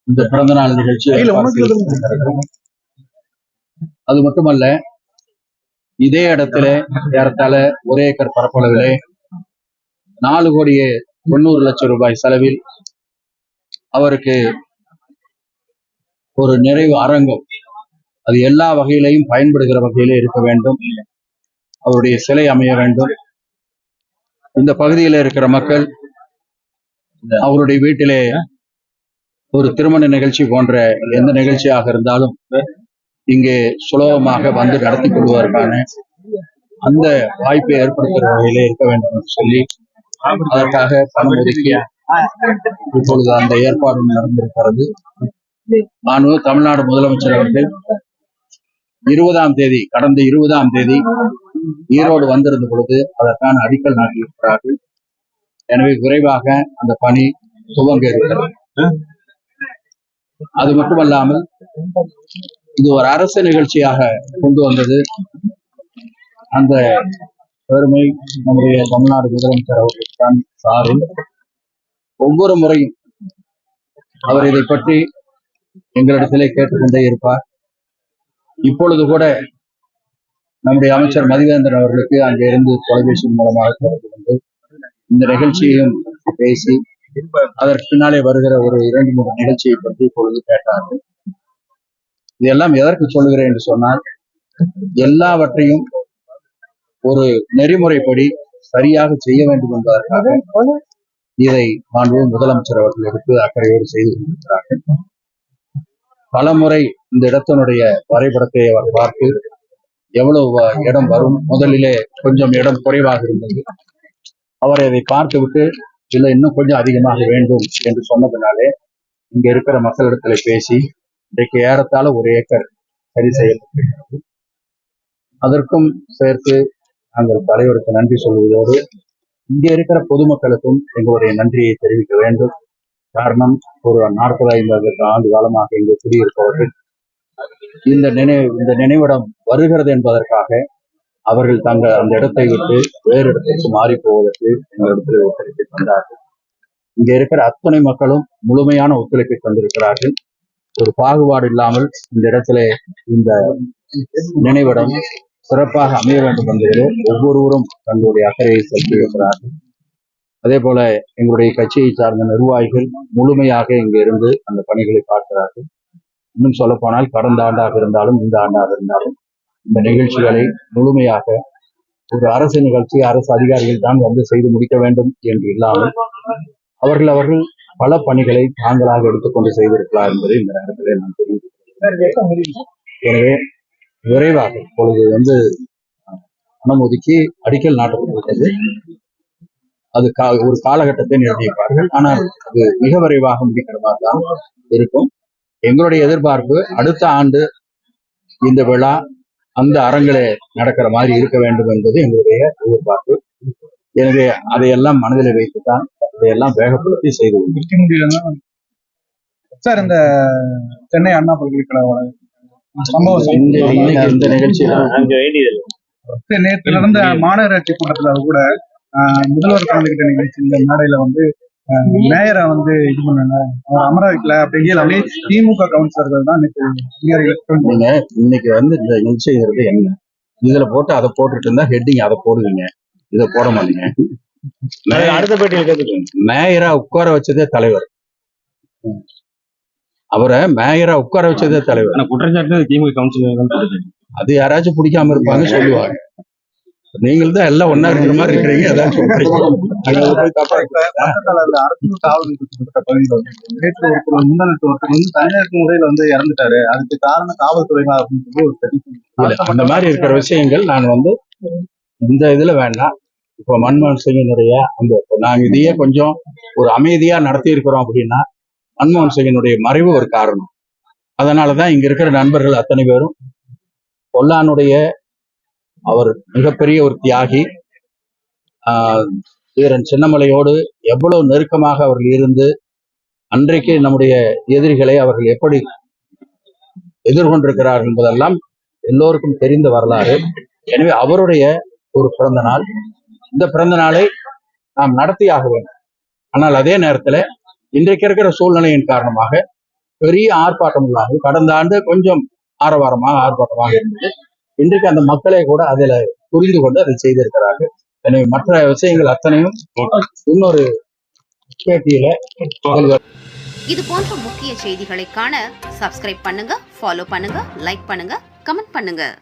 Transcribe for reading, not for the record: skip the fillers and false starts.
இந்த பிறந்த நாள் நிகழ்ச்சி அது மட்டுமல்ல, இதே இடத்துல ஏறத்தாழ ஒரே ஏக்கர் பரப்பளவிலே 4,90,00,000 செலவில் அவருக்கு ஒரு நிறைவு அரங்கம், அது எல்லா வகையிலையும் பயன்படுகிற வகையிலே இருக்க வேண்டும். அவருடைய சிலை அமைய வேண்டும். இந்த பகுதியில் இருக்கிற மக்கள் அவருடைய வீட்டிலே ஒரு திருமண நிகழ்ச்சி போன்ற எந்த நிகழ்ச்சியாக இருந்தாலும் இங்கே சுலபமாக வந்து நடத்தி கொள்வதற்கான அந்த வாய்ப்பை ஏற்படுத்துகிற வகையிலே இருக்க வேண்டும் என்று சொல்லி அதற்காக பணம் ஒதுக்கி இப்பொழுது அந்த ஏற்பாடு நடந்திருக்கிறது. நானும் தமிழ்நாடு முதலமைச்சர் அவர்கள் 20ஆம் தேதி, கடந்த 20ஆம் தேதி ஈரோடு வந்திருந்த பொழுது அதற்கான அடிக்கல் நாட்டியிருக்கிறார்கள். எனவே விரைவாக அந்த பணி துவங்க இருக்கிறது. அது மட்டுமல்லாமல் இது ஒரு அரசு நிகழ்ச்சியாக கொண்டு வந்தது. அந்த பெருமை நம்முடைய தமிழ்நாடு முதலமைச்சர் அவர்களுக்கு தான் சாரும். ஒவ்வொரு முறையும் அவர் இதை பற்றி எங்களிடத்திலே கேட்டுக்கொண்டே இருப்பார். இப்பொழுது கூட நம்முடைய அமைச்சர் மதிவேந்தன் அவர்களுக்கு அங்கே இருந்து தொலைபேசி மூலமாக தொடர்பு கொண்டு இந்த நிகழ்ச்சியையும் பேசி அதற்கு பின்னாலே வருகிற ஒரு 2-3 நிகழ்ச்சியை பற்றி இப்பொழுது கேட்டார்கள். இதெல்லாம் எதற்கு சொல்லுகிறேன் என்று சொன்னால், எல்லாவற்றையும் ஒரு நெறிமுறைப்படி சரியாக செய்ய வேண்டும் என்பதற்காக இதை மாண்பு முதலமைச்சர் அவர்கள் எடுத்து அக்கறையோடு செய்து கொண்டிருக்கிறார்கள். பல முறை இந்த இடத்தினுடைய வரைபடத்தை அவர் பார்த்து எவ்வளவு இடம் வரும், முதலிலே கொஞ்சம் இடம் குறைவாக இருந்தது, அவர் அதை பார்த்துவிட்டு இல்லை இன்னும் கொஞ்சம் அதிகமாக வேண்டும் என்று சொன்னதுனாலே இங்க இருக்கிற மக்களிடத்துல பேசி இன்றைக்கு ஏறத்தாழ 1 ஏக்கர் சரி செய்யப்பட்டிருக்கிறது. அதற்கும் சேர்த்து நாங்கள் தலைவருக்கு நன்றி சொல்வதோடு இங்க இருக்கிற பொதுமக்களுக்கும் எங்களுடைய நன்றியை தெரிவிக்க வேண்டும். காரணம், ஒரு 40-50 ஆண்டு காலமாக இங்கே குடியிருப்பவர்கள் இந்த நினைவிடம் வருகிறது என்பதற்காக அவர்கள் தங்கள் அந்த இடத்தை விட்டு வேறு இடத்திற்கு மாறி போவதற்கு எங்களிடத்தில் ஒத்துழைப்பை தந்தார்கள். இங்க இருக்கிற அத்தனை மக்களும் முழுமையான ஒத்துழைப்பை தந்திருக்கிறார்கள். ஒரு பாகுபாடு இல்லாமல் இந்த இடத்துல இந்த நினைவிடம் சிறப்பாக அமைய வேண்டும் என்பதிலே ஒவ்வொருவரும் தங்களுடைய அக்கறையை செலுத்தியிருக்கிறார்கள். அதே போல எங்களுடைய கட்சியை சார்ந்த நிர்வாகிகள் முழுமையாக இங்க இருந்து அந்த பணிகளை பார்க்கிறார்கள். இன்னும் சொல்ல போனால் கடந்த ஆண்டாக இருந்தாலும் இந்த ஆண்டாக இருந்தாலும் இந்த நிகழ்ச்சிகளை முழுமையாக ஒரு அரசு நிகழ்ச்சி அரசு அதிகாரிகள் தான் வந்து செய்து முடிக்க வேண்டும் என்று இல்லாமல் அவர்கள் பல பணிகளை தாங்களாக எடுத்துக்கொண்டு செய்திருக்கலாம் என்பதை இந்த நேரத்தில் நான் தெரிவிக்கிறேன். எனவே விரைவாக இப்பொழுது பணம் ஒதுக்கி அடிக்கல் நாட்டப்பட்டிருக்கிறது. அது ஒரு காலகட்டத்தை நிர்ணயிப்பார்கள். ஆனால் அது மிக விரைவாக முடிக்கிற மாதிரி தான் இருக்கும். எங்களுடைய எதிர்பார்ப்பு அடுத்த ஆண்டு இந்த விழா அந்த அரங்கிலே நடக்கிற மாதிரி இருக்க வேண்டும் என்பது எங்களுடைய எதிர்பார்ப்பு. எனவே அதையெல்லாம் மனதில் வைத்துத்தான் அதையெல்லாம் வேகப்படுத்தி செய்து கொண்டிருக்கிறோம். சார், இந்த சென்னை அண்ணா பல்கலைக்கழக இந்த நிகழ்ச்சியில நேற்று நடந்த மாநகராட்சி கூட்டத்துல கூட முதல்வர் கலந்துகிட்ட நிகழ்ச்சி இந்த மேடையில மேயரை இது பண்ணாங்க, அவர் அமர வைக்கல அப்படிங்கிற திமுக கவுன்சிலர்கள் தான் இன்னைக்கு இந்த நிகழ்ச்சிங்கிறது என்ன, இதுல போட்டு அதை போட்டுட்டு இருந்தா ஹெட்டிங் அதை போடுவீங்க, இதை போட மாட்டீங்க. அடுத்த பேட்டியில் மேயரா உட்கார வச்சதே தலைவர், அவரை மேயரா உட்கார வச்சதே தலைவர். குற்றச்சாட்டு திமுக கவுன்சிலர் அது யாராச்சும் பிடிக்காம இருப்பாங்க சொல்லுவாங்க. நீங்கள் தான் எல்லாம் ஒன்னா இருக்கிற மாதிரி இருக்கிறீங்க. தனியார் முறையில இறந்துட்டாரு, அதுக்கு காரணம் காவல்துறை அந்த மாதிரி இருக்கிற விஷயங்கள் நான் இந்த இதுல வேண்டாம். இப்போ மன்மோகன் சிங்கினுடைய நாங்க இதையே கொஞ்சம் ஒரு அமைதியா நடத்தி இருக்கிறோம் அப்படின்னா மன்மோகன் சிங்கினுடைய மறைவு ஒரு காரணம். அதனாலதான் இங்க இருக்கிற நண்பர்கள் அத்தனை பேரும் பொல்லானுடைய அவர் மிகப்பெரிய ஒரு தியாகி, வீரன் சின்னமலையோடு எவ்வளவு நெருக்கமாக அவர்கள் இருந்து அன்றைக்கு நம்முடைய எதிரிகளை அவர்கள் எப்படி எதிர்கொண்டிருக்கிறார்கள் என்பதெல்லாம் எல்லோருக்கும் தெரிந்த வரலாறு. எனவே அவருடைய ஒரு பிறந்த நாள், இந்த பிறந்த நாளை நாம் நடத்தியாக வேண்டும். ஆனால் அதே நேரத்தில் இன்றைக்கு இருக்கிற சூழ்நிலையின் காரணமாக பெரிய ஆர்ப்பாட்டம் இல்லாது கடந்த ஆண்டு கொஞ்சம் ஆர்ப்பாட்டமாக இருந்தது. இன்றைக்கு அந்த மக்களே கூட அதில் புரிந்து கொண்டு அதை செய்திருக்கிறார்கள். எனவே மற்ற விஷயங்கள் அத்தனையும் இன்னொரு பேட்டியில. இது போன்ற முக்கிய செய்திகளை காண சப்ஸ்கிரைப் பண்ணுங்க, ஃபாலோ பண்ணுங்க, லைக் பண்ணுங்க, கமெண்ட் பண்ணுங்க.